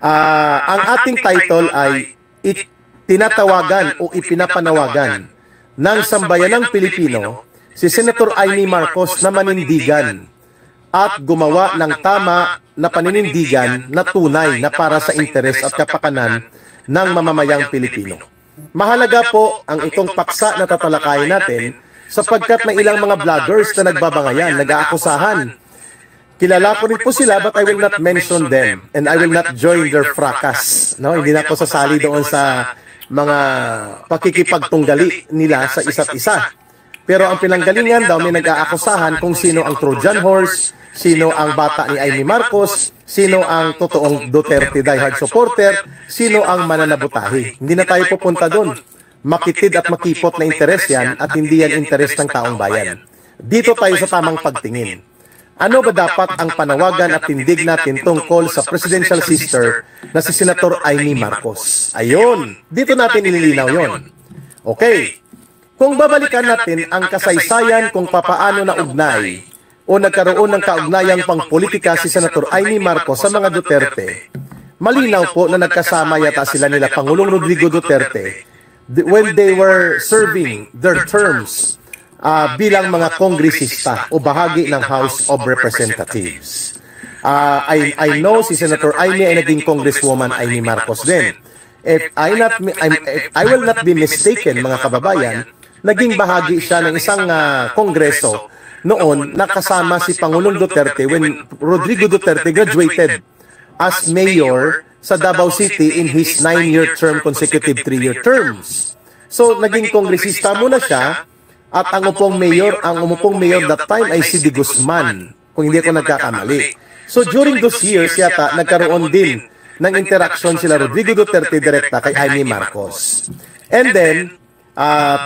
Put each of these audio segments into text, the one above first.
Ang ating title ay tinatawagan o ipinapanawagan ng sambayanang Pilipino si Senator Amy Marcos na manindigan at gumawa ng tama na paninindigan na tunay na para sa interes at kapakanan ng mamamayang Pilipino. Mahalaga po ang itong paksa na tatalakayin natin sapagkat may ilang mga vloggers na nagbabangayan, nag-aakusahan. Kilala ko rin po sila but I will not mention them and I will not join their fracas. No? Hindi na ako sasali doon sa mga pakikipagtunggali nila sa isa't isa. Pero ang pinanggalingan daw may nag-aakusahan kung sino ang Trojan horse, sino ang bata ni Amy Marcos, sino ang totoong Duterte diehard supporter, sino ang mananabutahi. Hindi na tayo pupunta doon. Makitid at makipot na interes yan at hindi yan interes ng taong bayan. Dito tayo sa tamang pagtingin. Ano ba dapat ang panawagan at tindig natin tungkol sa presidential sister na si Senator Amy Marcos? Ayun, dito natin ililinaw yon. Okay. Kung babalikan natin ang kasaysayan kung papaano na ugnay o nagkaroon ng kaugnayang pangpolitika si Senator Amy Marcos sa mga Duterte, malinaw po na nagkasama yata sila nila Pangulong Rodrigo Duterte when they were serving their terms bilang mga kongresista o bahagi ng House of Representatives. I know si Senator Amy ay naging Congresswoman Amy Marcos din. If I will not be mistaken, mga kababayan, naging bahagi siya ng isang kongreso noon nakasama si Pangulong Duterte when Rodrigo Duterte graduated as mayor sa Davao City in his 9-year term, consecutive 3-year terms. So, naging kongresista muna siya at ang umupong mayor that time ay si De Guzman, kung hindi ako nagkakamali. So, during those years, yata, nagkaroon din ng interaction sila Rodrigo Duterte direkta kay Amy Marcos. And then,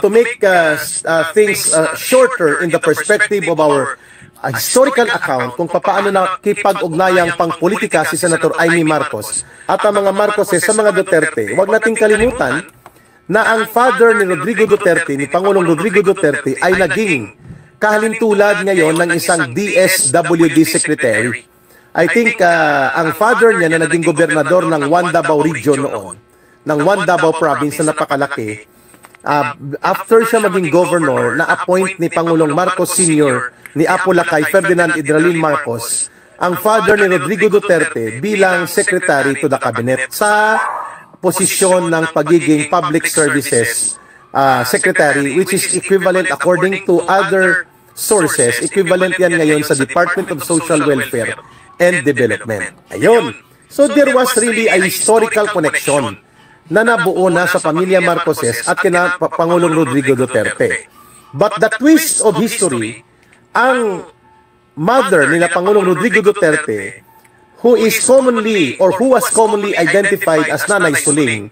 to make things shorter in the perspective of our historical account kung paano nakipag-ugnayang pang-politika si Senator Amy Marcos at ang mga Marcoses sa mga Duterte, huwag nating kalimutan na ang father ni Rodrigo Duterte, ni Pangulong Rodrigo Duterte, ay naging kahalintulad ngayon ng isang DSWD secretary. I think ang father niya na naging gobernador ng One Davao region noon, ng One Davao province na napakalaki, after siya maging governor, na-appoint ni Pangulong Marcos Sr. ni Apo Lakay Ferdinand Idralin Marcos, ang father ni Rodrigo Duterte bilang secretary to the cabinet sa posisyon ng pagiging public services secretary, which is equivalent according to other sources, equivalent yan ngayon sa Department of Social Welfare and Development. Ayun. So there was really a historical connection na nabuo na sa pamilya Marcoses at kina Pangulong Rodrigo Duterte. But the twist of history, ang mother nila Pangulong Rodrigo Duterte, who was commonly identified as Nanay Suling,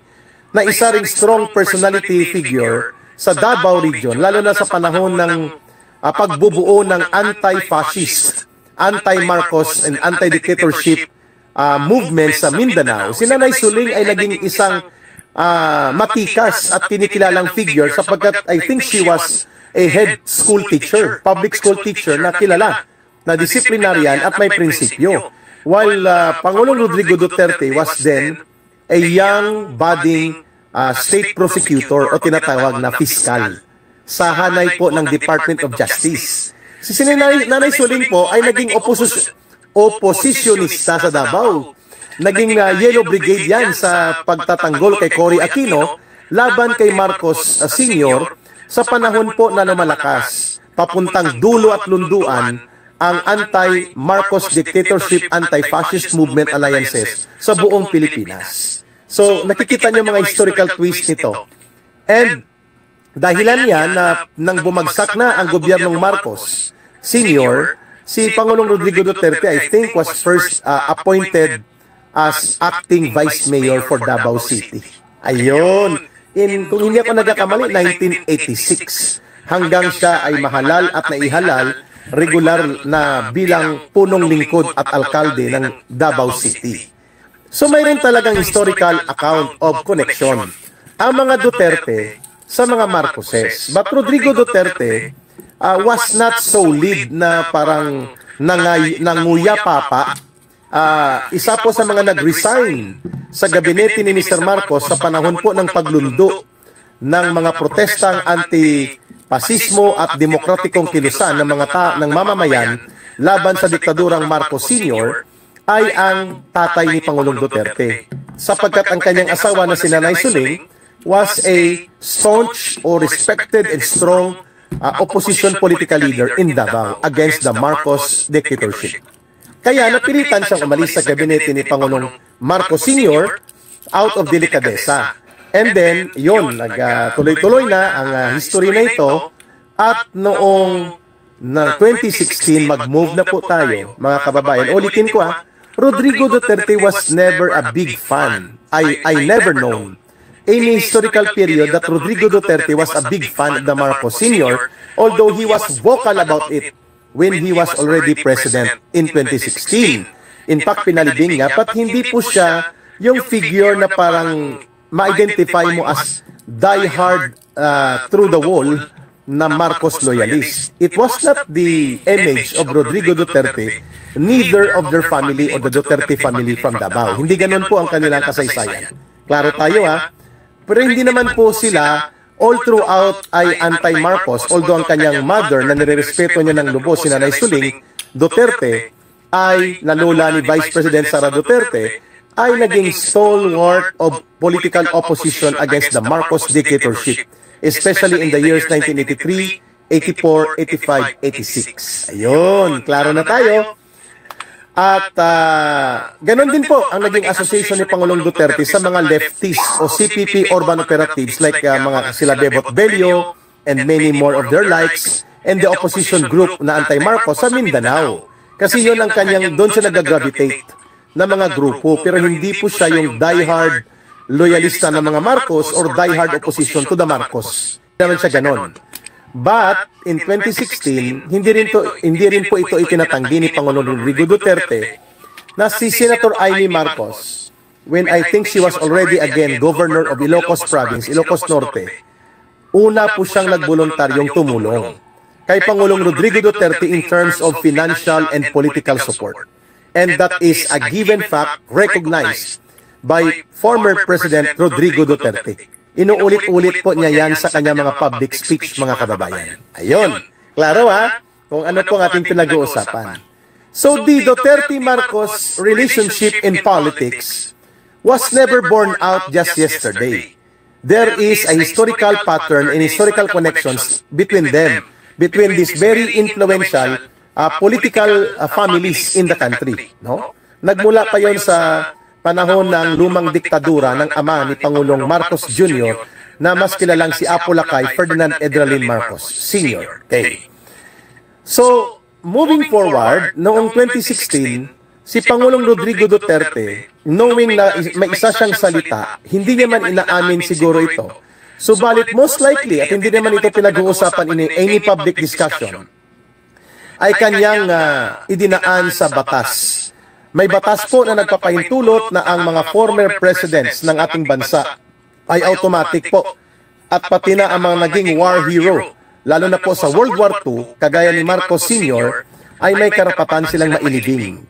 na isa ring strong personality figure sa Davao region, lalo na sa panahon ng pagbubuo ng anti-fascist, anti-Marcos and anti-dictatorship movement sa Mindanao. Si Nanay Suling ay naging isang matikas at kinikilalang figure sapagkat I think she was a head school teacher, public school teacher na kilala, na disciplinarian at may prinsipyo. While Pangulong Rodrigo Duterte was then a young budding state prosecutor o tinatawag na fiscal sa hanay po ng Department of Justice. Si Nanay Suling po ay naging oposisyonista sa Davao. Naging Yellow Brigade yan sa pagtatanggol kay Cory Aquino laban kay Marcos Sr. sa panahon po na lumalakas papuntang dulo at lunduan ang anti-Marcos dictatorship, anti-fascist movement alliances sa buong Pilipinas. So, nakikita niyo mga historical twist nito. And dahilan yan na nang bumagsak na ang gobyernong Marcos Sr., si Pangulong Rodrigo Duterte, I think, was first appointed as acting vice mayor for Davao City. Ayun. Kung hindi ako nagkakamali, 1986. Hanggang siya ay mahalal at naihalal regular na bilang punong lingkod at alkalde ng Davao City. So mayroon talagang historical account of connection ang mga Duterte sa mga Marcoses. But Rodrigo Duterte was not so lead na parang nanguya papa isa po sa mga nag-resign sa gabinete ni Mr. Marcos sa panahon po ng paglundo ng mga protestang anti-pasismo at demokratikong kilusan ng ng mamamayan laban sa diktadurang Marcos Sr. ay ang tatay ni Pangulong Duterte, sapagkat ang kanyang asawa na si Nanay Suling was a staunch or respected and strong opposition political leader in Davao against the Marcos dictatorship. Kaya napilitan siyang umalis sa gabinete ni Pangulong Marcos Sr. out of delicadeza. And then, yun, tuloy-tuloy na ang history na ito. At noong 2016, mag-move na po tayo, mga kababayan. Ulitin ko Rodrigo Duterte was never a big fan. I never known any historical period that Rodrigo Duterte was a big fan of the Marcos Sr., although he was vocal about it when he was already president in 2016. In fact, pinalibing nga, but hindi po siya yung figure na parang ma-identify mo as die-hard through the wall na Marcos loyalist. It was not the image of Rodrigo Duterte, neither of their family or the Duterte family from Davao. Hindi ganun po ang kanilang kasaysayan. Klaro tayo Pero hindi naman po sila all throughout ay anti-Marcos, although ang kanyang mother na nirerespeto niya ng lubos, si Nanay Suling Duterte, ay na lola ni Vice President Sara Duterte, ay naging stalwart of political opposition against the Marcos dictatorship, especially in the years 1983, 84, 85, 86. Ayun, klaro na tayo. At ganon din po ang naging association ni Pangulong Duterte sa mga leftists o CPP urban operatives like mga sila Bebot Bello and many more of their likes, and the opposition group na anti-Marcos sa Mindanao. Kasi yun ang kanyang, doon siya nag-gravitate na mga grupo, pero hindi po siya yung die-hard loyalista ng mga Marcos or die-hard opposition to the Marcos. Hindi naman siya ganon. But in 2016, hindi rin po ito itinatanggi ni Pangulong Rodrigo Duterte na si Senator Amy Marcos, when I think she was already again governor of Ilocos Province, Ilocos Norte, una po siyang nagboluntaryong tumulong kay Pangulong Rodrigo Duterte in terms of financial and political support. And that is a given fact recognized by former President Rodrigo Duterte. Inuulit-ulit po niya yan sa kanya mga public speech, mga kababayan. Ayun. Klaro kung ano po ang ating pinag-uusapan. So the Duterte-Marcos relationship in politics was never born out just yesterday. There is a historical pattern and historical connections between them, between these very influential political families in the country. No? Nagmula pa yon sa panahon ng lumang diktadura ng ama ni Pangulong Marcos Jr. na mas kilalang si Apo Lakay Ferdinand Edralin Marcos Sr. Okay. So, moving forward, noong 2016, si Pangulong Rodrigo Duterte, knowing na may isa siyang salita, hindi naman inaamin siguro ito. Subalit most likely, at hindi naman ito pinag-uusapan in any public discussion, ay kanyang idinaan sa batas. May batas po na nagpapahintulot na ang mga former presidents ng ating bansa ay automatic po, at pati na ang mga naging war hero, lalo na po sa World War II, kagaya ni Marcos Sr., ay may karapatan silang mailibing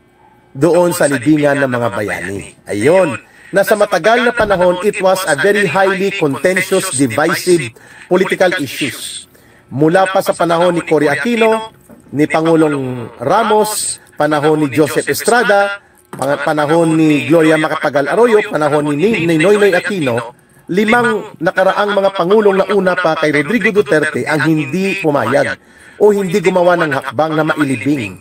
doon sa libingan ng mga bayani. Ayun, na sa matagal na panahon, it was a very highly contentious, divisive political issues. Mula pa sa panahon ni Cory Aquino, ni Pangulong Ramos, panahon ni Joseph Estrada, panahon ni Gloria Macapagal Arroyo, panahon ni Noynoy Aquino, 5 nakaraang mga pangulong na una pa kay Rodrigo Duterte ang hindi pumayag o hindi gumawa ng hakbang na mailibing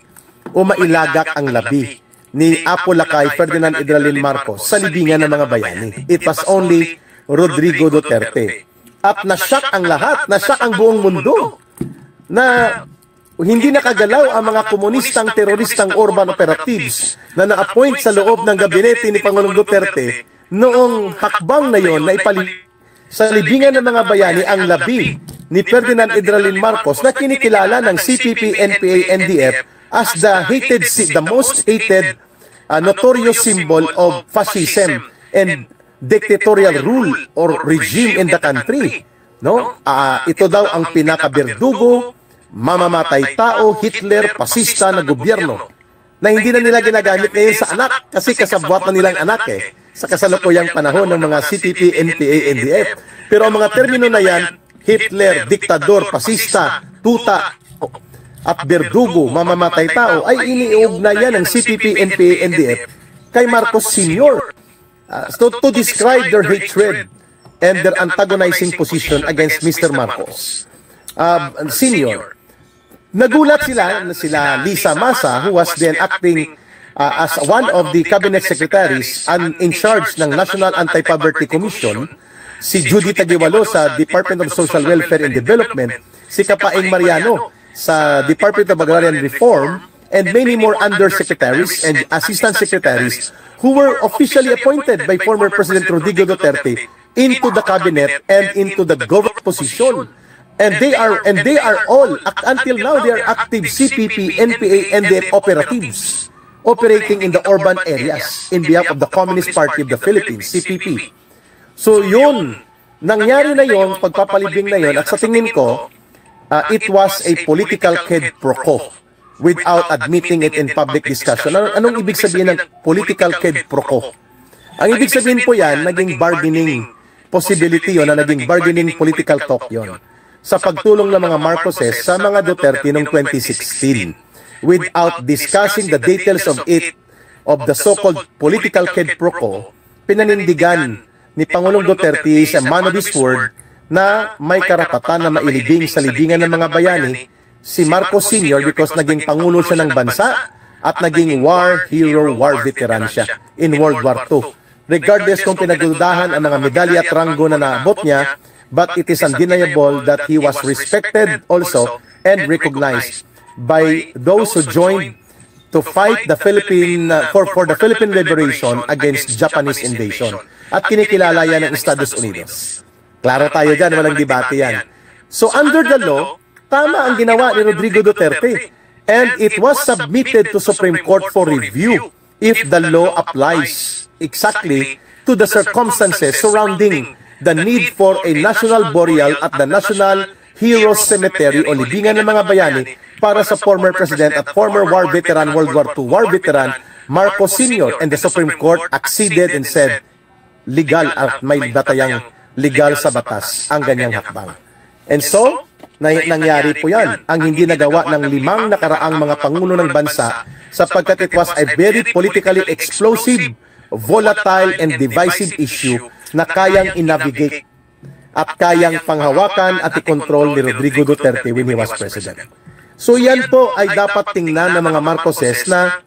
o mailagak ang labi ni Apo Lakay Ferdinand Edralin Marcos sa libingan ng mga bayani. It was only Rodrigo Duterte. At nasyak ang lahat, nasyak ang buong mundo na hindi nakagalaw ang mga komunistang teroristang urban operatives na na-appoint sa loob ng gabinete ni Pangulong Duterte noong hakbang na yon na sa libingan ng mga bayani ang labi ni Ferdinand Edralin Marcos na kinikilala ng CPP, NPA, NDF as the most hated notorious symbol of fascism and dictatorial rule or regime in the country. No? Ito daw ang pinakaberdugo, mamamatay tao, Hitler, pasista na gobyerno na hindi na nila ginagamit ngayon sa anak kasi kasabwat na nilang anak sa kasalukuyang panahon ng mga CPP, NPA, NDF. Pero ang mga termino na yan, Hitler, diktador, pasista, tuta, at berdugo, mamamatay tao, ay iniugnayan ng CPP, NPA, NDF kay Marcos Sr. To describe their hatred and their antagonizing position against Mr. Marcos Sr. Nagulat sila Lisa Masa, who was then acting as one of the cabinet secretaries and in charge ng National Anti-Poverty Commission, si Judy Taguiwalo sa Department of Social Welfare and Development, si Kapaeng Mariano sa Department of Agrarian Reform, and many more undersecretaries and assistant secretaries who were officially appointed by former President Rodrigo Duterte into the cabinet and into the government position. And they are all, until now, they are active CPP, NPA, and NDF operatives operating in the urban areas in behalf of the Communist Party of the Philippines, CPP. So yun, nangyari na yun, pagpapalibing na yun, at sa tingin ko, it was a political quid pro quo without admitting it in public discussion. Anong ibig sabihin ng political quid pro quo? Ang ibig sabihin po yan, naging bargaining possibility yun, na naging bargaining political talk yun sa pagtulong ng mga Marcoses sa mga Duterte noong 2016 without discussing the details of the so-called political quid pro quo. Pinanindigan ni Pangulong Duterte sa man of his word na may karapatan na mailibing sa libingan ng mga bayani si Marcos Sr. because naging Pangulo siya ng bansa at naging war hero, war veteran siya in World War II. Regardless kung pinagdudahan ang mga medalya at ranggo na naabot niya, but it is undeniable that he was respected also and recognized by those who joined to fight the Philippine for the Philippine liberation against Japanese invasion. At kinikilala yan ng Estados Unidos. Klaro tayo dyan, walang debate yan. So under the law, tama ang ginawa ni Rodrigo Duterte. And it was submitted to Supreme Court for review if the law applies exactly to the circumstances surrounding the need for a national burial at the National Heroes Cemetery o libingan ng mga bayani para sa former President at former war veteran, World War II war veteran, Marcos Sr. And the Supreme Court acceded and said, legal at may batayang legal sa batas ang ganyang hakbang. And so, nangyari po yan, ang hindi nagawa ng 5 nakaraang mga pangulo ng bansa sapagkat it was a very politically explosive, volatile, and divisive issue na kayang i-navigate at kayang panghawakan at i-control ni Rodrigo Duterte when he was president. So yan po ay dapat tingnan ng mga Marcoses na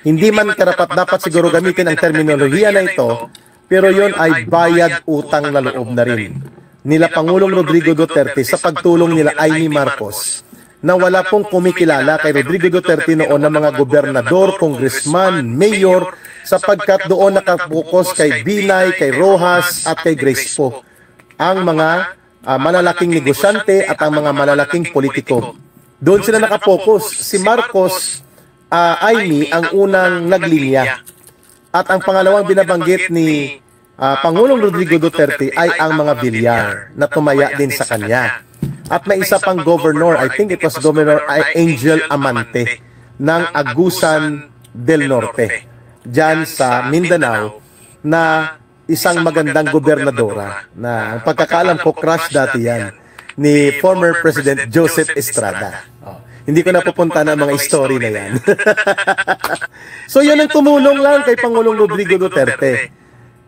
hindi man karapat-dapat siguro gamitin ang terminolohiya na ito, pero yon ay bayad utang na loob na rin nila Pangulong Rodrigo Duterte sa pagtulong nila Amy Marcos na wala pong kumikilala kay Rodrigo Duterte noon ng mga gobernador, congressman, mayor, sapagkat doon nakapokus kay Binay, kay Rojas at kay Grace Poe ang mga malalaking negosyante at ang mga malalaking politiko. Doon sila nakapokus. Si Marcos Amy ang unang naglinya. At ang pangalawang binabanggit ni Pangulong Rodrigo Duterte ay ang mga Villar na tumaya din sa kanya. At may isa pang governor, I think it was Governor Angel Amante ng Agusan del Norte, dyan sa Mindanao, na isang magandang gobernadora na ang pagkakaalam ko crush dati yan ni former President Joseph Estrada. Hindi ko na pupunta na mga story na yan. So yun ang tumulong lang kay Pangulong Rodrigo Duterte.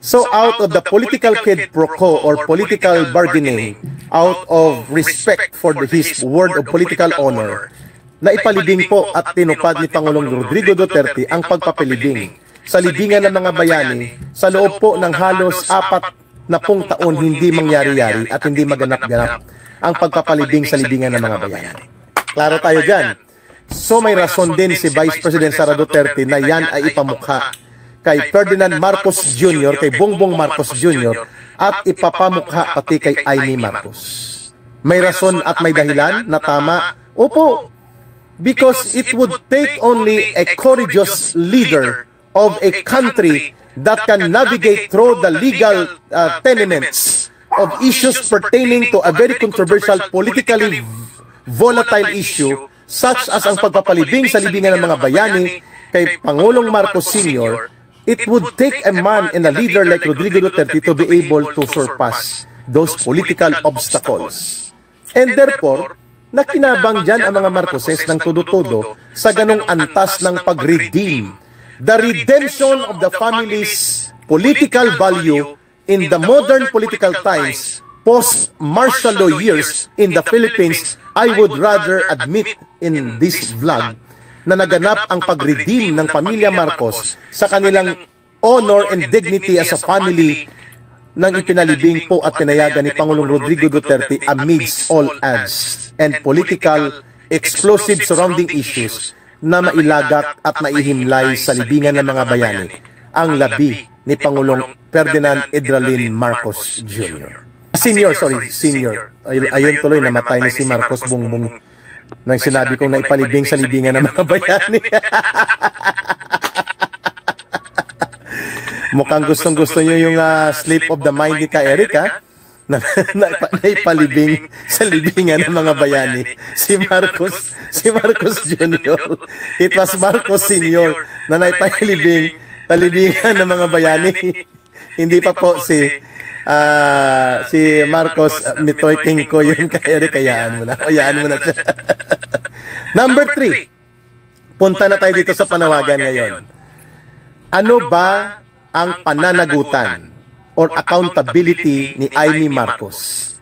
So out of the political quid pro quo or political bargaining, out of respect for his word of political honor, na ipalibing po at tinupad ni Pangulong Rodrigo Duterte ang pagpapalibing sa libingan ng mga bayani sa loob po ng halos 40 taon hindi mangyari-yari at hindi maganap-ganap ang pagpapalibing sa libingan ng mga bayani. Klaro tayo dyan. So may rason din si Vice President Sara Duterte na yan ay ipamukha kay Ferdinand Marcos Jr., kay Bongbong Marcos Jr., at ipapamukha pati kay Amy Marcos. May rason at may dahilan na tama? Opo, because it would take only a courageous leader of a country that can navigate through the legal tenements of issues pertaining to a very controversial, politically volatile issue such as ang pagpapalibing sa libingan ng mga bayani kay Pangulong Marcos Sr., it would take a man and a leader like Rodrigo Duterte to be able to surpass those political obstacles. And therefore, nakinabang dyan ang mga Marcoses ng todo-todo sa ganong antas ng pag-redeem. The redemption of the family's political value in the modern political times, post-martial law years in the Philippines, I would rather admit in this vlog na naganap ang pag-redeem ng pamilya Marcos sa kanilang honor and dignity as a family nang ipinalibing po at pinayagan ni Pangulong Rodrigo Duterte amidst all odds and political explosive surrounding issues na mailagat at maihimlay sa libingan ng mga bayani ang labi ni Pangulong Ferdinand Edralin Marcos Jr. Senior. Ayun tuloy, namatay na si Marcos Bongbong nang sinabi kong naipalibing sa libingan ng mga bayani. Mukhang gustong-gusto nyo yung slip of the mind ni Ka Eric, ha? Naipalibing sa libingan ng mga bayani. Si Marcos Jr. It was Marcos Sr. na naipalibing sa libingan ng mga bayani. Hindi pa po si Marcos, mitoiting ko yun Ka Eric, kayaan mo na siya. Number 3, punta na tayo dito sa panawagan ngayon. Ano ba ang pananagutan or accountability ni Amy Marcos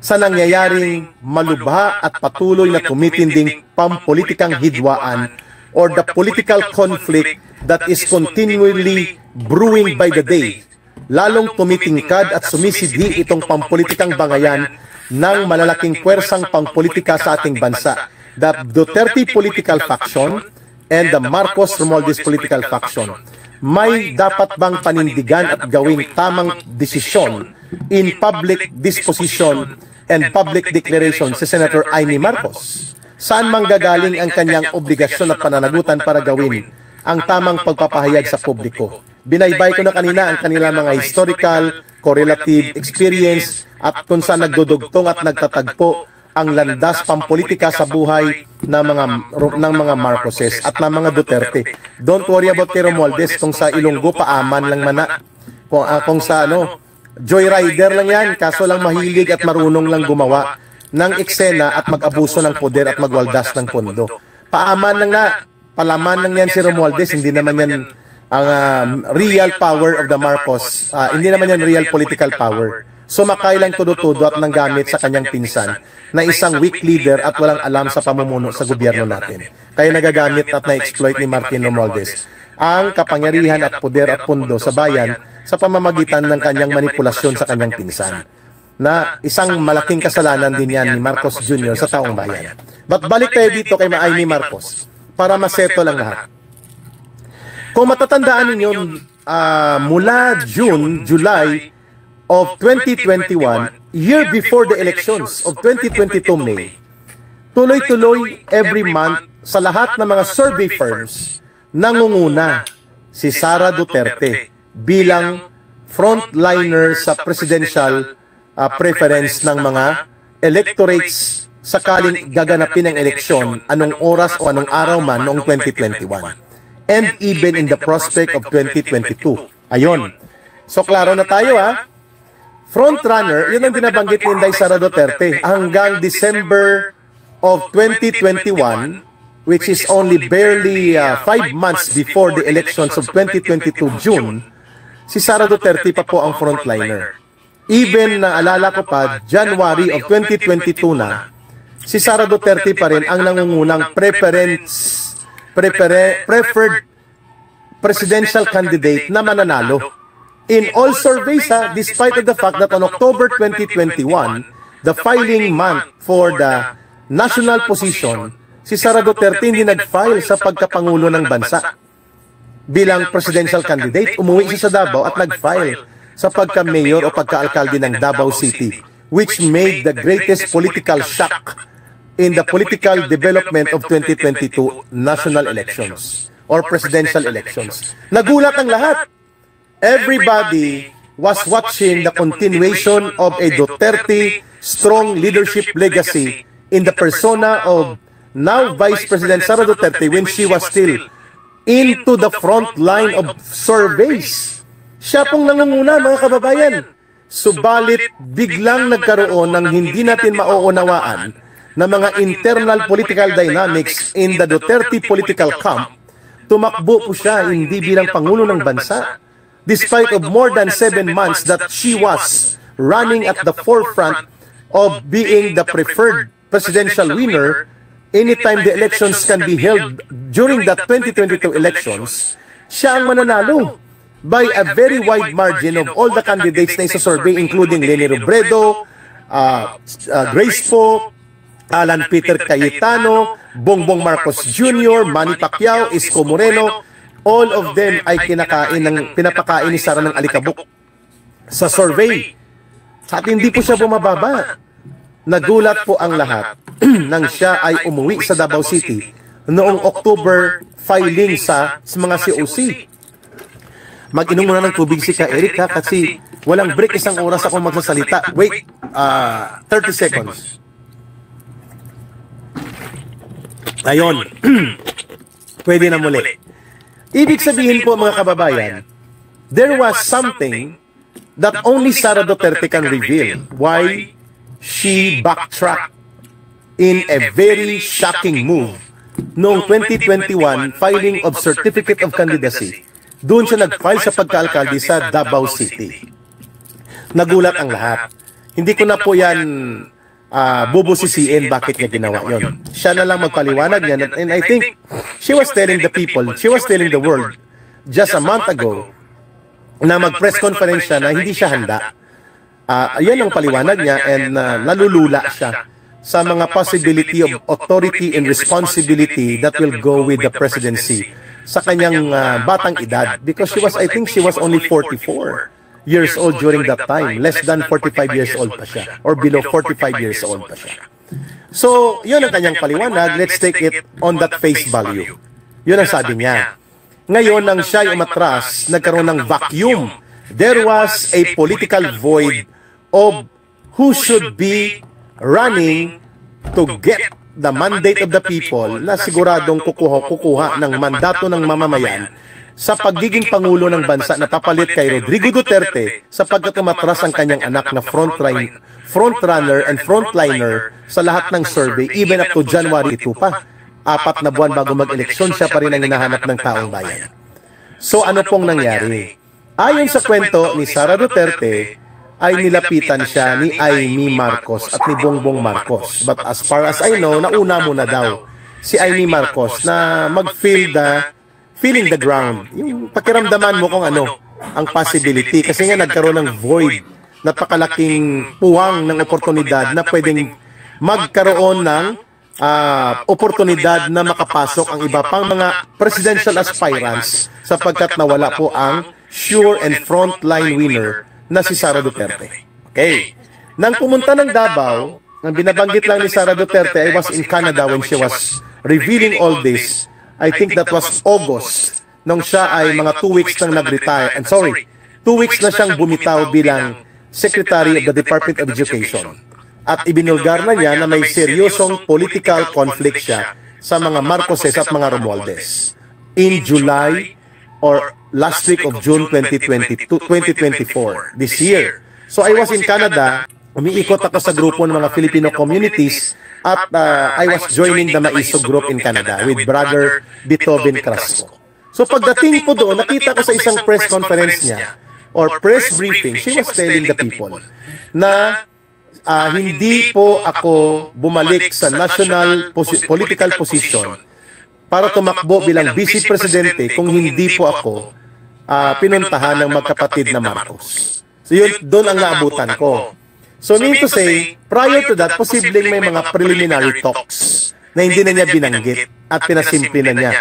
sa nangyayaring malubha at patuloy na tumitinding pampolitikang hidwaan or the political conflict that is continually brewing by the day, lalong tumitingkad at sumisidhi itong pampolitikang bangayan ng malalaking pwersang pampolitika sa ating bansa, the Duterte political faction and the Marcos Romualdez political faction. May dapat bang panindigan at gawing tamang desisyon in public disposition and public declaration si Senator Amy Marcos? Saan manggagaling ang kanyang obligasyon at pananagutan para gawin ang tamang pagpapahayag sa publiko? Binaybay ko na kanina ang kanilang mga historical, correlative experience at kung saan nagdudugtong at nagtatagpo ang landas pampolitika sa buhay ng mga Marcoses at ng mga Duterte. Don't worry about kay Romualdez, kung sa Ilonggo paaman lang mana. Kung sa joyrider lang yan, kaso lang mahilig at marunong lang gumawa ng eksena at mag-abuso ng poder at magwaldas ng pondo. Paaman lang na, palaman lang yan si Romualdez, hindi naman yan ang real power of the Marcos, hindi naman yan real political power. Sumakay lang tudo-tudo at nanggamit sa kanyang pinsan na isang weak leader at walang alam sa pamumuno sa gobyerno natin. Kaya nagagamit at na-exploit ni Martin Romualdez ang kapangyarihan at poder at pundo sa bayan sa pamamagitan ng kanyang manipulasyon sa kanyang pinsan, na isang malaking kasalanan din yan ni Marcos Jr. sa taong bayan. But balik tayo dito kay Amy Marcos para maseto lang lahat. Kung matatandaan ninyo, mula July of 2021, year before the elections of 2022 May, tuloy-tuloy every month sa lahat ng mga survey firms, nangunguna si Sara Duterte bilang frontliner sa presidential preference ng mga electorates sakaling gaganapin ang eleksyon anong oras o anong araw man noong 2021. And even in the prospect of 2022. Ayon. So, klaro na tayo, ha? Frontrunner, yun ang binabanggit ni Inday Sara Duterte hanggang December of 2021, which is only barely 5 months before the elections of 2022 June, si Sara Duterte pa po ang frontliner. Even naalala ko pa, January of 2022 na, si Sara Duterte pa rin ang nangungunang preferred presidential candidate na mananalo. In all surveys, despite of the fact that on October 2021, the filing month for the national position, si Sara Duterte hindi nag-file sa pagkapangulo ng bansa. Bilang presidential candidate, umuwi siya sa Davao at nag-file sa pagka-mayor o pagka-alkalde ng Davao City, which made the greatest political shock in the political development of 2022 national elections or presidential elections. Nagulat ang lahat. Everybody was watching the continuation of a Duterte strong leadership legacy in the persona of now Vice President Sara Duterte, when she was still into the front line of surveys. Siya pong nangunguna, mga kababayan. Subalit, biglang nagkaroon ng hindi natin mauunawaan na mga internal political dynamics in the Duterte political camp. Tumakbo po siya hindi bilang Pangulo ng bansa. Despite of more than 7 months that she was running at the forefront of being the preferred presidential winner, anytime the elections can be held during the 2022 elections, siya ang mananalo by a very wide margin of all the candidates na isa survey, including Leni Robredo, Grace Poe, Alan Peter Cayetano, Bongbong Marcos Jr., Manny Pacquiao, Isko Moreno. All of them ay pinapakain ni Sara ng alikabok sa survey. At hindi po siya bumababa. Nagulat po ang lahat nang siya ay umuwi sa Davao City noong October filing sa mga COC. Mag-inom muna ng tubig si Ka Eric, ha, kasi walang break, isang oras akong magsasalita. Wait, 30 seconds. Ayon. Pwede na muli. Ibig sabihin po, mga kababayan, there was something that only Sara Duterte can reveal. Why she backtracked in a very shocking move noong 2021 filing of Certificate of Candidacy. Doon siya nag-file sa pagka-alkalde sa Davao City. Nagulat ang lahat. Hindi ko na po yan bubusisiin bakit niya ginawa yon. Siya na lang magpaliwanag niya. And I think she was telling the people, she was telling the world just a month ago na mag-press conference siya na hindi siya handa. Yan ang paliwanag niya, and nalulula siya sa mga possibility of authority and responsibility that will go with the presidency sa kanyang batang edad, because I think she was only 44 years old during that time. Less than 45 years old pa siya, or below 45 years old pa siya. So, yun ang kanyang paliwanag. Let's take it on that face value. Yun ang sabi niya. Ngayon, nang siya umatras, nagkaroon ng vacuum. There was a political void of who should be running to get the mandate of the people na siguradong kukuha ng mandato ng mamamayan sa pagiging Pangulo ng bansa na papalit kay Rodrigo Duterte sapagkat umatras ang kanyang anak na frontrunner and frontliner sa lahat ng survey, even up to January 2 pa. 4 na buwan bago mag-eleksyon, siya pa rin ang hinahanap ng taong bayan. So ano pong nangyari? Ayon sa kwento ni Sara Duterte, ay nilapitan siya ni Amy Marcos at ni Bongbong Marcos. But as far as I know, nauna muna daw si Amy Marcos na feeling the ground. Yung pakiramdaman mo kung ano ang possibility. Kasi nga nagkaroon ng void, napakalaking puwang ng oportunidad na pwedeng magkaroon ng oportunidad na makapasok ang iba pang mga presidential aspirants sapagkat nawala po ang sure and frontline winner na si Sara Duterte. Okay. Nang pumunta ng Davao, ang binabanggit lang ni Sara Duterte, I was in Canada when she was revealing all this. I think that was August, nung siya ay mga 2 weeks nang nag-retire. And sorry, 2 weeks na siyang bumitaw bilang Secretary of the Department of Education. At ibinulgar na niya na may seryosong political conflict siya sa mga Marcoses at mga Romualdez. In July or last week of June 2024, this year. So I was in Canada, umiikot ako sa grupo ng mga Filipino communities at I was joining the Maisog group in Canada with Brother Beethoven Crasco. So pagdating po doon, nakita ko sa isang press conference niya or press briefing, she was telling the people na hindi po ako bumalik sa national political position para tumakbo bilang vice presidente kung hindi po ako pinuntahan ng magkapatid na Marcos. So yun, doon ang naabutan ko. So mean to say, prior to that, posibleng may mga preliminary talks na hindi na niya binanggit at pinasimple na niya.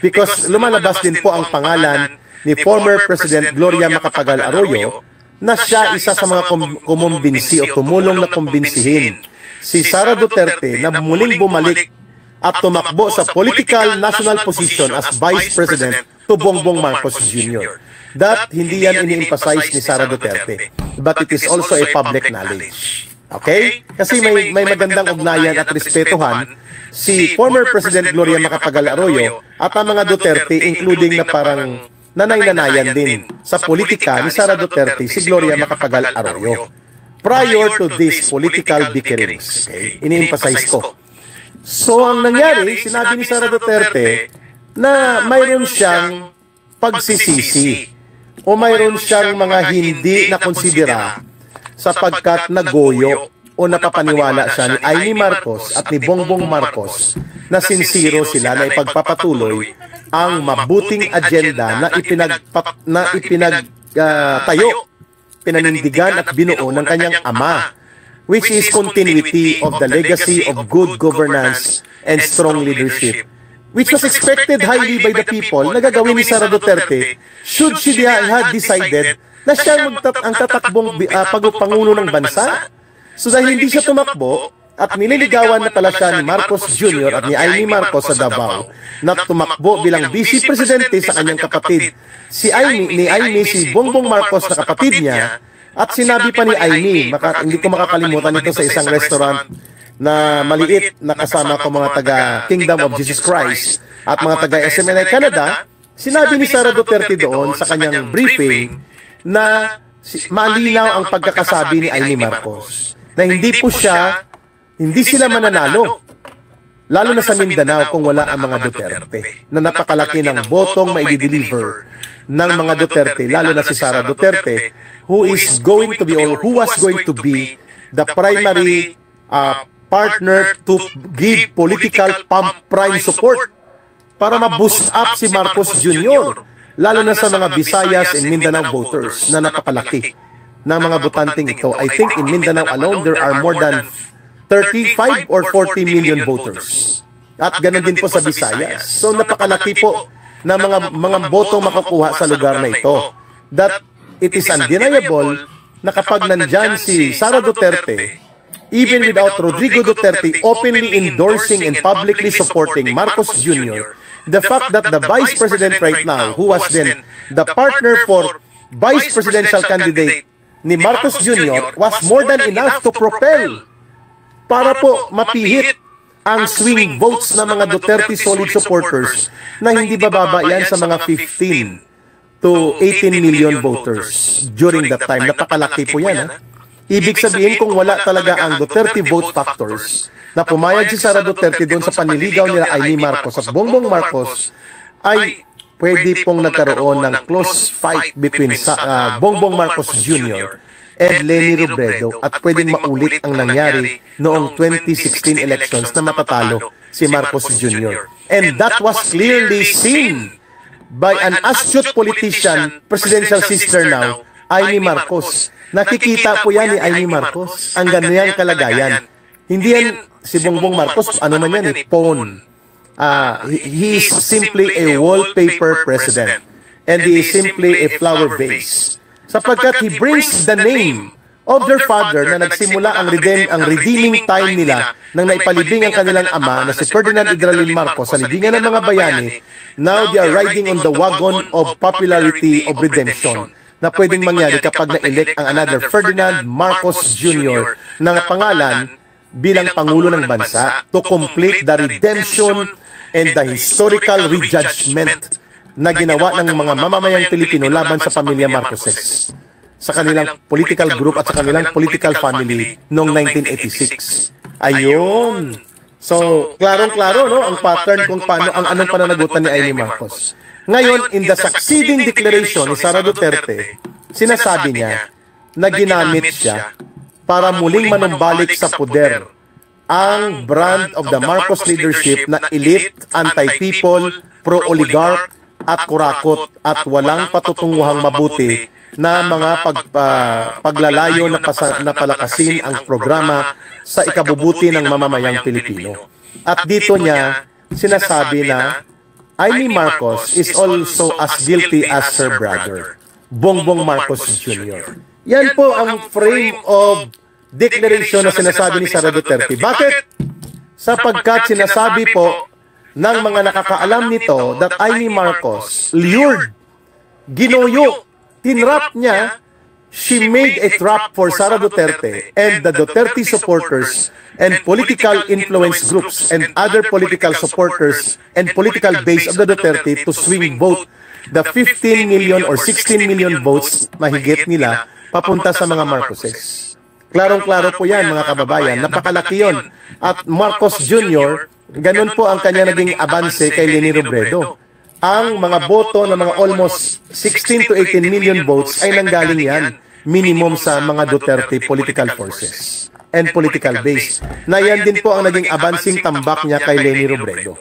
Because lumalabas din po ang pangalan ni former President Gloria Macapagal Arroyo na siya isa sa mga kumumbinsi o tumulong na kumbinsihin si Sara Duterte na muling bumalik at tumakbo sa political national position as Vice President to Bongbong Marcos Jr. That hindi yan ini-emphasize ni Sara Duterte, but it is also a public knowledge. Okay? Kasi may magandang ugnayan at respetuhan si former President Gloria Macapagal Arroyo at ang mga Duterte, including na parang nanay-nanayan din sa politika ni Sara Duterte si Gloria Macapagal Arroyo. Prior to this political bickerings, okay, ini-emphasize ko. So, ang nangyari, sinabi ni Sara Duterte na mayroon siyang pagsisisi o mayroon siyang mga hindi na konsidera sapagkat nagoyo o napapaniwala siya ni Amy Marcos at ni Bongbong Marcos na sinsiro sila na ipagpapatuloy ang mabuting agenda na ipinagtayo, pinanindigan at binuo ng kanyang ama, which is continuity of the legacy of good governance and strong leadership, which was expected highly by the people na gagawin ni Sara Duterte should she have decided na siya ang tatakbong pangulo ng bansa. So dahil hindi siya tumakbo at nililigawan na pala siya ni Marcos Jr. at ni Amy Marcos sa Davao na tumakbo bilang vice presidente sa kanyang kapatid. Si Bongbong Marcos na kapatid niya, at sinabi pa ni Amy, hindi ko makakalimutan ito sa isang restaurant na maliit na kasama ko mga taga Kingdom of Jesus Christ at mga taga SMNI Canada, sinabi ni Sara Duterte doon sa kanyang briefing na malinaw ang pagkakasabi ni Amy Marcos na hindi sila mananalo, lalo na sa Mindanao kung wala ang mga Duterte, na napakalaki ng botong maidideliver ng mga Duterte, lalo na si Sara Duterte, who was going to be the primary partner to give political prime support para ma-boost up si Marcos Jr., lalo na sa mga Visayas and Mindanao voters na napakalaki ng mga botanting ito. I think in Mindanao alone, there are more than 35 or 40 million voters. At ganun din po sa Visayas. So napakalaki po na mga botong makukuha sa lugar na ito. That it is undeniable na kapag nandyan si Sara Duterte, even without Rodrigo Duterte openly endorsing and publicly supporting Marcos Jr., the fact that the Vice President right now, who was then the partner for Vice Presidential candidate ni Marcos Jr., was more than enough to propel para po mapihit ang swing votes ng mga Duterte solid supporters na hindi bababa yan sa mga 15 to 18 million voters during that time. Napakalaki po yan. Ibig sabihin, kung wala talaga ang Duterte vote factors na pumayag si Sara Duterte doon sa panliligaw nila Amy Marcos at Bongbong Marcos, ay pwede pong nagkaroon ng close fight between Bongbong Marcos Jr. and Leni Robredo at pwedeng maulit ang nangyari noong 2016 elections na matatalo si Marcos Jr. And that was clearly seen by an astute politician, presidential sister now, Amy Marcos. Nakikita po yan ni Amy Marcos, ang ganyan kalagayan. Hindi yan si Bongbong Marcos, ano man yan, pawn. He is simply a wallpaper president. And he is simply a flower vase. Sapagkat he brings the name of their father na nagsimula ang redeeming time nila nang naipalibing ang kanilang ama na si Ferdinand Idralin Marcos sa libingan ng mga bayani. Now they are riding on the wagon of popularity of redemption na pwedeng mangyari kapag na-elect ang another Ferdinand Marcos Jr. na pangalan bilang Pangulo ng Bansa to complete the redemption and the historical rejudgment na ginawa ng mga mamamayang Pilipino laban sa pamilya Marcoses sa kanilang political group at sa kanilang political family noong 1986. Ayun. So, klarong-klaro, no, ang pattern kung paano, anong pananagutan ni Amy Marcos. Ngayon, in the succeeding declaration ni Sara Duterte, sinasabi niya na ginamit siya para muling manumbalik sa poder ang brand of the Marcos leadership na elite, anti-people, pro-oligarch, at kurakot at walang patutunguhang mabuti na mga paglalayo na palakasin ang programa sa ikabubuti ng mamamayang Pilipino. At dito niya sinasabi na Amy Marcos is also as guilty as her brother, Bongbong Marcos Jr. Yan po ang frame of declaration na sinasabi ni Sara Duterte. Bakit? Sapagkat sinasabi po ng mga nakakaalam nito that Amy Marcos lured, ginoyo, tinrap niya she made a trap for Sara Duterte and the Duterte supporters and political influence groups and other political supporters and political base of the Duterte to swing vote the 15 million or 16 million votes mahigit nila papunta sa mga Marcoses. Klarong-klaro po yan, mga kababayan. Napakalaki yun. At Marcos Jr., ganun po ang kanya naging abanse kay Leni Robredo. Ang mga boto ng mga almost 16 to 18 million votes ay nanggaling yan minimum sa mga Duterte political forces and political base. Na yan din po ang naging abansing tambak niya kay Leni Robredo.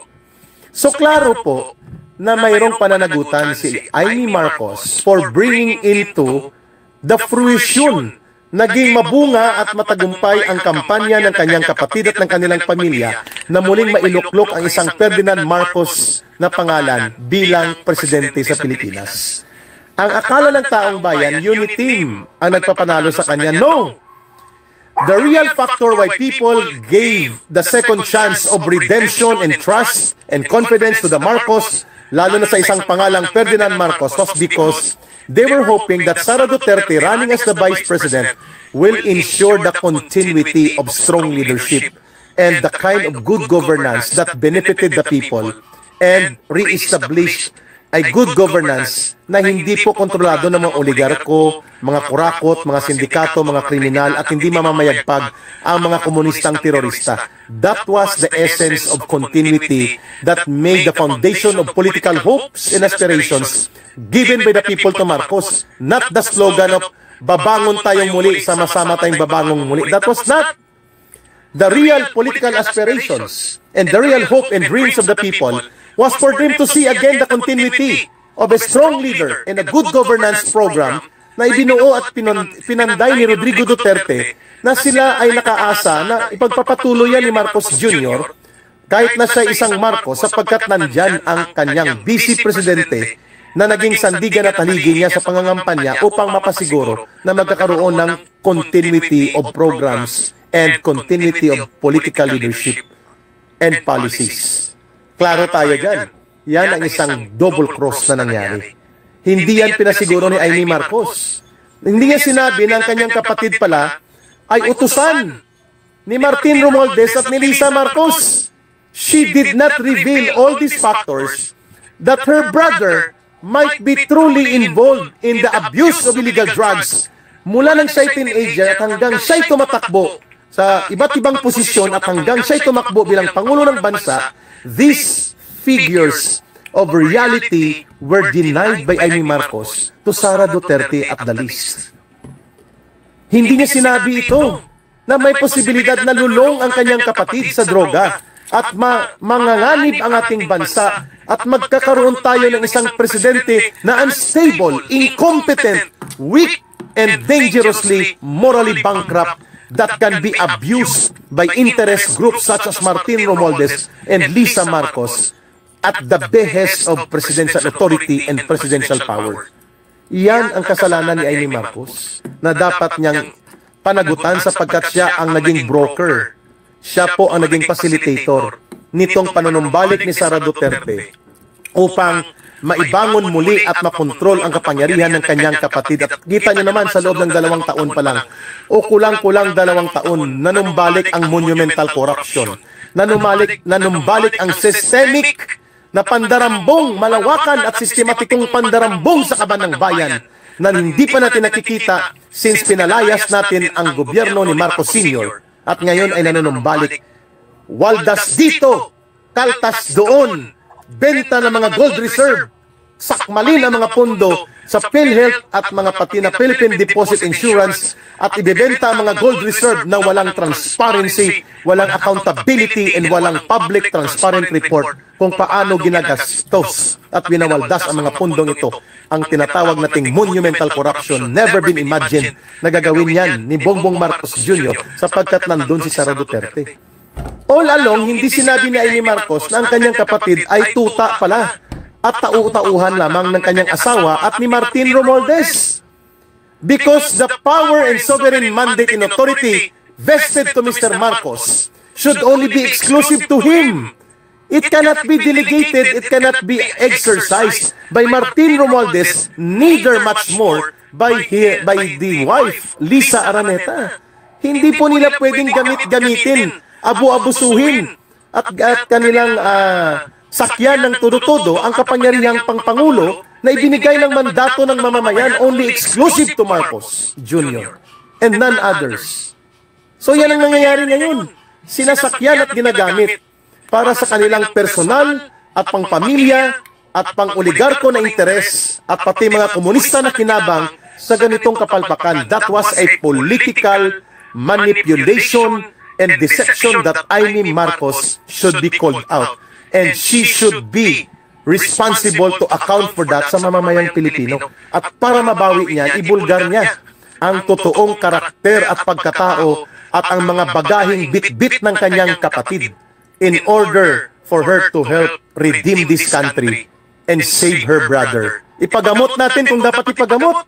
So klaro po na mayroong pananagutan si Amy Marcos for bringing into the fruition, naging mabunga at matagumpay ang kampanya ng kanyang kapatid at ng kanilang pamilya na muling mailuklok ang isang Ferdinand Marcos na pangalan bilang presidente sa Pilipinas. Ang akala ng taong bayan, unity team ang nagpapanalo sa kanya. No! The real factor why people gave the second chance of redemption and trust and confidence to the Marcos, lalo na sa isang pangalang Ferdinand Marcos, was because they were hoping that Sara Duterte running as the Vice President will ensure the continuity of strong leadership and the kind of good governance that benefited the people and re-establish a good governance na hindi po kontrolado ng mga oligarko, mga kurakot, mga sindikato, mga kriminal at hindi mamamayagpag ang mga komunistang terorista. That was the essence of continuity that made the foundation of political hopes and aspirations given by the people to Marcos, not the slogan of babangon tayong muli, sama-sama tayong babangong muli. That was not the real political aspirations and the real hope and dreams of the people was for them to see again the continuity of a strong leader and a good governance program na ibinuo at pinanday ni Rodrigo Duterte na sila ay nakaasa na ipagpapatuloy yan ni Marcos Jr. kahit na siya isang Marcos sapagkat nandyan ang kanyang vice presidente na naging sandigan at haligi niya sa pangangampanya upang mapasiguro na magkakaroon ng continuity of programs and continuity of political leadership and policies. Klaro tayo dyan. Yan ang isang double cross na nangyari. Hindi yan pinasiguro ni Amy Marcos. Hindi niya sinabi na ang kanyang kapatid pala ay utusan ni Martin Romualdez at ni Lisa Marcos. She did not reveal all these factors that her brother might be truly involved in the abuse of illegal drugs mula nang siya'y teenager at hanggang siya'y tumatakbo sa iba't ibang posisyon at hanggang siya'y tumakbo bilang Pangulo ng Bansa. These figures of reality were denied by Amy Marcos to Sara Duterte at the least. Hindi niya sinabi ito na may posibilidad na lulong ang kanyang kapatid sa droga at manganganib ang ating bansa at magkakaroon tayo ng isang presidente na unstable, incompetent, weak, and dangerously morally bankrupt that can be abused by interest groups such as Martin Romualdez and Lisa Marcos at the behest of presidential authority and presidential power. Iyan ang kasalanan ni Amy Marcos na dapat niyang panagutan sapagkat siya ang naging broker. Siya po ang naging facilitator nitong panunumbalik ni Sara Duterte upang maibangon muli at makontrol ang kapangyarihan ng kanyang kapatid. At kita niyo naman sa loob ng 2 taon pa lang, o kulang-kulang 2 taon, nanumbalik ang monumental corruption, nanumbalik ang systemic na pandarambong, malawakan at sistematikong pandarambong sa kaban ng bayan na hindi pa natin nakikita since pinalayas natin ang gobyerno ni Marcos Sr. At ngayon ay nanunumbalik. Waldas dito, kaltas doon, benta ng mga gold reserve, sakmalin ang mga pondo sa PhilHealth at mga pati na Philippine Deposit Insurance at ibebenta ang mga gold reserve na walang transparency, walang accountability, and walang public transparent report kung paano ginagastos at binawaldas ang mga pondong ito. Ang tinatawag nating monumental corruption, never been imagined na gagawin yan ni Bongbong Marcos Jr. sapagkat nandun si Sara Duterte. All along, hindi sinabi ni Amy Marcos na ang kanyang kapatid ay tuta pala at tau-tauhan lamang ng kanyang asawa at ni Martin Romualdez. Because the power and sovereign mandate and authority vested to Mr. Marcos should only be exclusive to him. It cannot be delegated, it cannot be exercised by Martin Romualdez, neither much more by the wife, Lisa Araneta. Hindi po nila pwedeng gamitin, abu-abusuhin, at kanilang sakyan ng todo-todo ang kapangyarihang pangpangulo na ibinigay ng mandato ng mamamayan only exclusive to Marcos Jr. and none others. So yan ang nangyayari ngayon. Sinasakyan at ginagamit para sa kanilang personal at pangpamilya at pang-oligarko na interes at pati mga komunista na kinabang sa ganitong kapalpakan. That was a political manipulation and deception that Amy Marcos should be called out. And she should be responsible to account for that sa mamamayang Pilipino. At para mabawi niya, ibulgar niya ang totoong karakter at pagkatao at ang mga bagahing bit-bit ng kanyang kapatid in order for her to help redeem this country and save her brother. Ipagamot natin kung dapat ipagamot.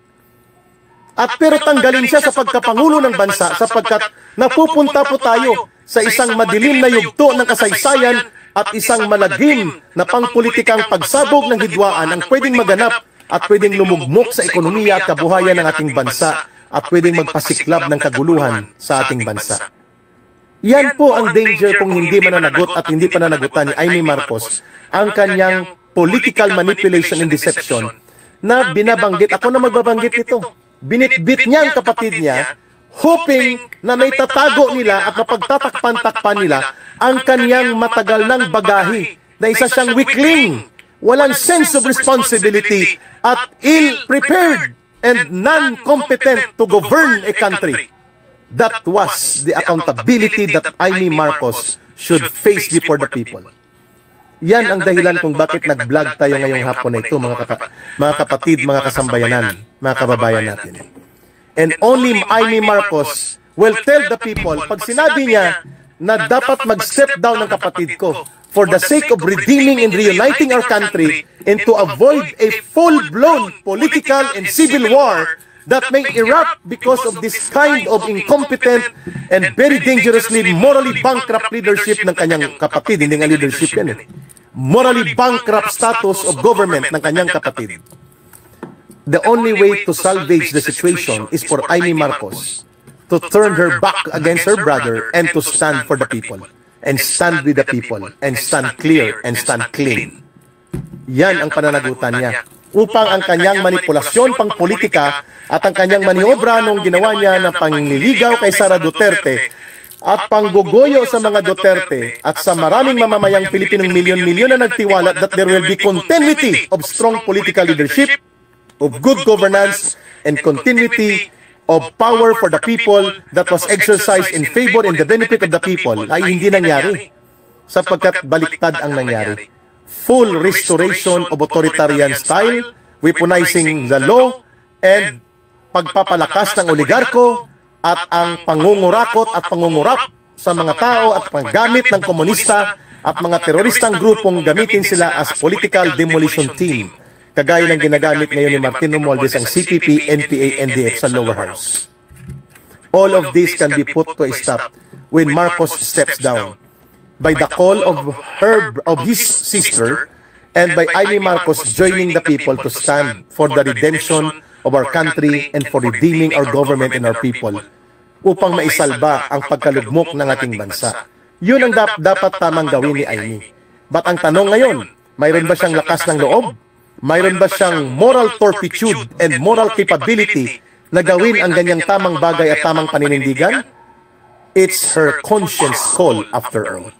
At pero tanggalin siya sa pagkapangulo ng bansa sapagkat napupunta po tayo sa isang madilim na yugto ng kasaysayan at isang malagim na pangpolitikang pagsabog ng hidwaan ang pwedeng maganap at pwedeng lumugmok sa ekonomiya at kabuhayan ng ating bansa at pwedeng magpasiklab ng kaguluhan sa ating bansa. Yan po ang danger kung hindi mananagot at hindi pananagutan ni Amy Marcos ang kanyang political manipulation and deception na binabanggit. Ako na magbabanggit ito. Binitbit niya ang kapatid niya, hoping na may tatago nila at mapagtatakpan-takpan nila ang kanyang matagal ng bagahe na isa siyang weakling, walang sense of responsibility at ill-prepared and non-competent to govern a country. That was the accountability that Amy Marcos should face before the people. Yan ang dahilan kung bakit nag-vlog tayo ngayong hapon na ito, mga kapatid, mga kasambayanan, mga kababayan natin. And only Amy Marcos will tell the people, pag sinabi niya na dapat mag-step down ng kapatid ko for the sake of redeeming and reuniting our country and to avoid a full-blown political and civil war that may erupt because of this kind of incompetent and very dangerously morally bankrupt leadership ng kanyang kapatid. Hindi nga leadership yan eh. Morally bankrupt status of government ng kanyang kapatid. The only way to salvage the situation is for Amy Marcos to turn her back against her brother and to stand for the people. And stand with the people. And stand clear and stand clean. Yan ang pananagutan niya. Upang ang kanyang manipulasyon pang politika at ang kanyang maniobra nung ginawa niya ng pangliligaw kay Sara Duterte at panggugoyo sa mga Duterte at sa maraming mamamayang Pilipinong milyon-milyon na nagtiwala that there will be continuity of strong political leadership, of good governance, and continuity of power for the people that was exercised in favor and the benefit of the people ay hindi nangyari sapagkat baliktad ang nangyari. Full restoration of authoritarian style, weaponizing the law, and pagpapalakas ng oligarko at ang pangungurakot at pangungurap sa mga tao at paggamit ng komunista at mga teroristang grupong gamitin sila as political demolition team, kagaya ng ginagamit ngayon ni Martin Romualdez ang CPP, NPA, NDF sa lower house. All of this can be put to a stop when Marcos steps down by the call of his sister and by Amy Marcos joining the people to stand for the redemption of our country and for redeeming our government and our people upang maisalba ang pagkalugmok ng ating bansa. Yun ang dapat tamang gawin ni Amy. But ang tanong ngayon, mayroon ba siyang lakas ng loob? Mayroon ba siyang moral turpitude and moral capability na gawin ang ganyang tamang bagay at tamang paninindigan? It's her conscience call after all.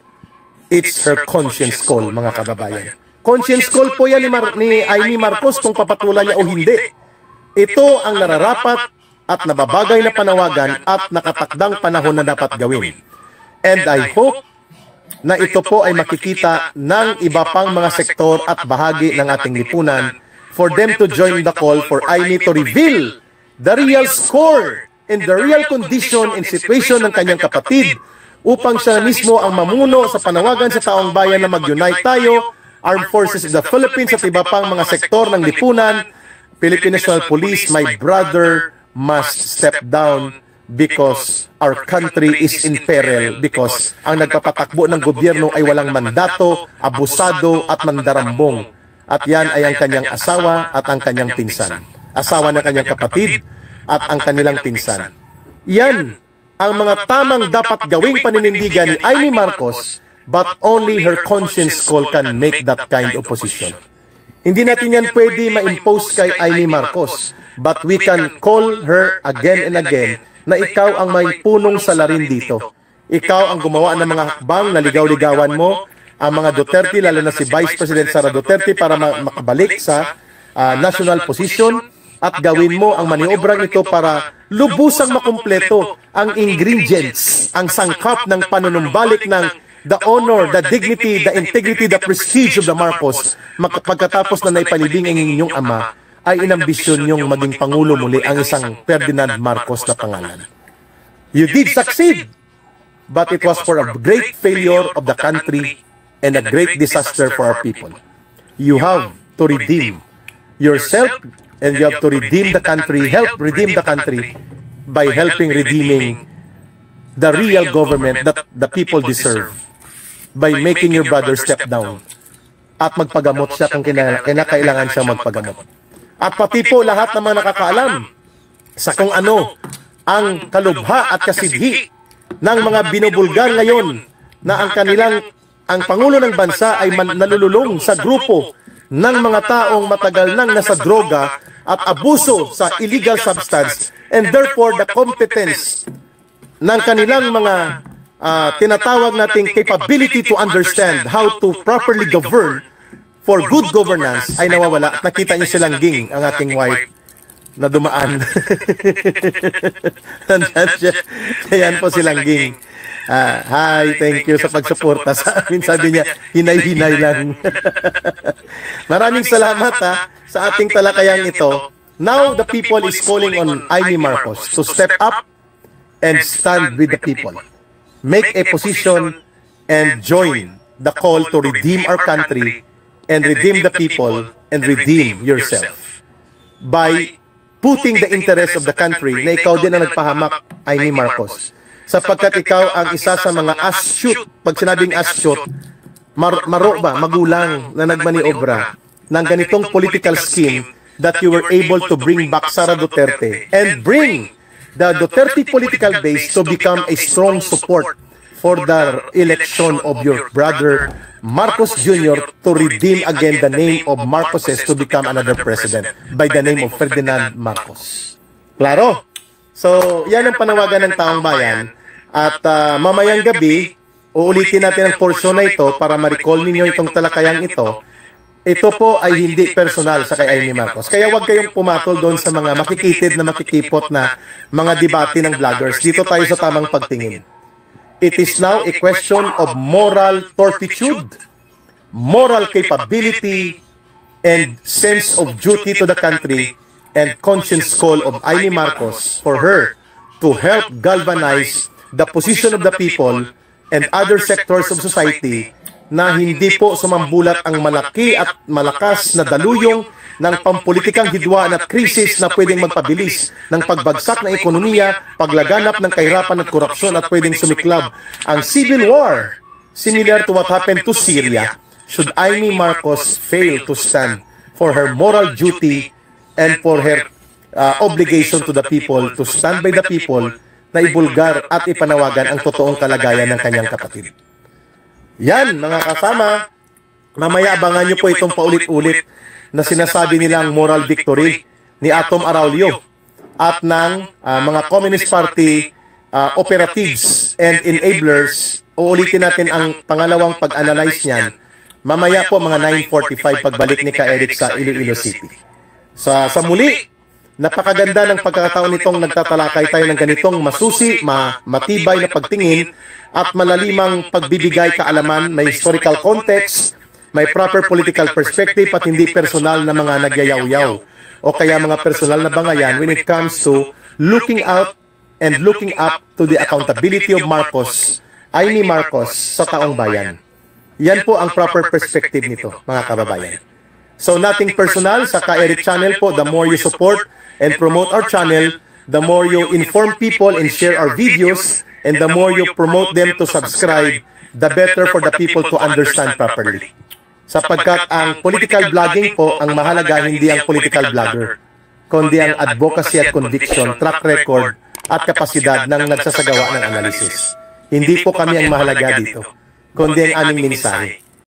It's her conscience call, mga kababayan. Conscience call po yan ni Amy Marcos kung papatulan niya o hindi. Ito ang nararapat at nababagay na panawagan at nakatakdang panahon na dapat gawin. And I hope na ito po ay makikita ng iba pang mga sektor at bahagi ng ating lipunan for them to join the call for Amy to reveal the real score and the real condition and situation ng kanyang kapatid upang siya mismo ang mamuno sa panawagan sa taong bayan na mag-unite tayo, Armed Forces of the Philippines at iba pang mga sektor ng lipunan, Philippine National Police, my brother must step down because our country is in peril because ang nagpapatakbo ng gobyerno ay walang mandato, abusado at mandarambong. At yan ay ang kanyang asawa at ang kanyang pinsan. asawa ng kanyang kapatid, at ang kanilang pinsan. Yan ang mga tamang dapat gawing paninindigan ni Amy Marcos, but only her conscience call can make that kind of position. Hindi natin yan pwede ma-impose kay Amy Marcos, but we can call her again and again na ikaw ang may punong salarin dito. Ikaw ang gumawa ng mga hakbang na ligaw-ligawan mo ang mga Duterte, lalo na si Vice President Sara Duterte, para makabalik sa national position, at gawin mo ang maniobrang ito para lubusang makumpleto ang ingredients, ang sangkap ng panunumbalik ng the honor, the dignity, the integrity, the prestige of the Marcos. Pagkatapos na naipalibing ang inyong ama, ay inambisyon niyong maging Pangulo muli ang isang Ferdinand Marcos na pangalan. You did succeed, but it was for a great failure of the country and a great disaster for our people. You have to redeem yourself, and you have to redeem the country, help redeem the country by helping redeeming the real government that the people deserve, by making your brother step down at magpagamot siya kung kinakailangan siya magpagamot. At pati po lahat ng mga nakakaalam sa kung ano ang kalubha at kasidhi ng mga binubulgar ngayon na ang Pangulo ng Bansa ay nalululong sa grupo ng mga taong matagal nang nasa droga at abuso sa illegal substance, and therefore the competence ng kanilang mga tinatawag nating capability to understand how to properly govern for good governance ay nawawala. At nakita niyo si Langging, ang ating wife, na dumaan. Ayan po si Langging. Hi, thank you sa pagsuporta sa amin. Sabi niya, hinay-hinay lang. Maraming salamat sa ating talakayang ito. Now the people is calling on Amy Marcos to step up and stand with the people. Make a position and join the call to redeem our country and redeem the people and redeem yourself by putting the interest of the country na ikaw din ang nagpahamak, Amy Marcos. Sapagkat ikaw ang isa sa mga astute, pag sinabing astute, magulang na nagmaniobra ng ganitong political scheme that you were able to bring back Sara Duterte and bring the Duterte political base to become a strong support for the election of your brother Marcos Jr. to redeem again the name of Marcoses to become another president by the name of Ferdinand Marcos. Klaro? So, yan ang panawagan ng taong bayan. At mamayang gabi, uulitin natin ang portion na ito para ma-recall ninyo itong talakayang ito. Ito po ay hindi personal sa kay Amy Marcos. Kaya huwag kayong pumatol doon sa mga makikitid na makikipot na mga debate ng vloggers. Dito tayo sa tamang pagtingin. It is now a question of moral turpitude, moral capability, and sense of duty to the country, and conscience call of Amy Marcos for her to help galvanize the position of the people and other sectors of society na hindi po sumambulat ang malaki at malakas na daluyong ng pampulitikang hidwaan at krisis na pwedeng magpabilis ng pagbagsak ng ekonomiya, paglaganap ng kahirapan at korupsyon, at pwedeng sumiklab ang civil war, similar to what happened to Syria, should Amy Marcos fail to stand for her moral duty and for her obligation to the people, to stand by the people, na ibulgar at ipanawagan ang totoong kalagayan ng kanyang kapatid. Yan, mga kasama, mamaya abangan nyo po itong paulit-ulit na sinasabi nilang moral victory ni Atom Araulio at ng mga Communist Party operatives and enablers. Uulitin natin ang pangalawang pag-analyze niyan mamaya po mga 9:45 pagbalik ni Ka Eric sa Iloilo City. Sa muli, napakaganda ng pagkakataon nitong nagtatalakay tayo ng ganitong masusi, matibay na pagtingin at malalimang pagbibigay kaalaman, may historical context, may proper political perspective at hindi personal na mga nagyayaw-yaw o kaya mga personal na bangayan when it comes to looking out and looking up to the accountability of Marcos, Amy Marcos sa taong bayan. Yan po ang proper perspective nito, mga kababayan. So nothing personal sa Ka Eric channel po. The more you support and promote our channel, the more you inform people and share our videos, and the more you promote them to subscribe, the better for the people to understand properly. Sapagkat ang political vlogging po, ang mahalaga hindi ang political vlogger. kundi ang advocacy at conviction, track record at kapasidad ng nagsasagawa ng analysis. Hindi po kami ang mahalaga dito, kundi ang aming mensahe.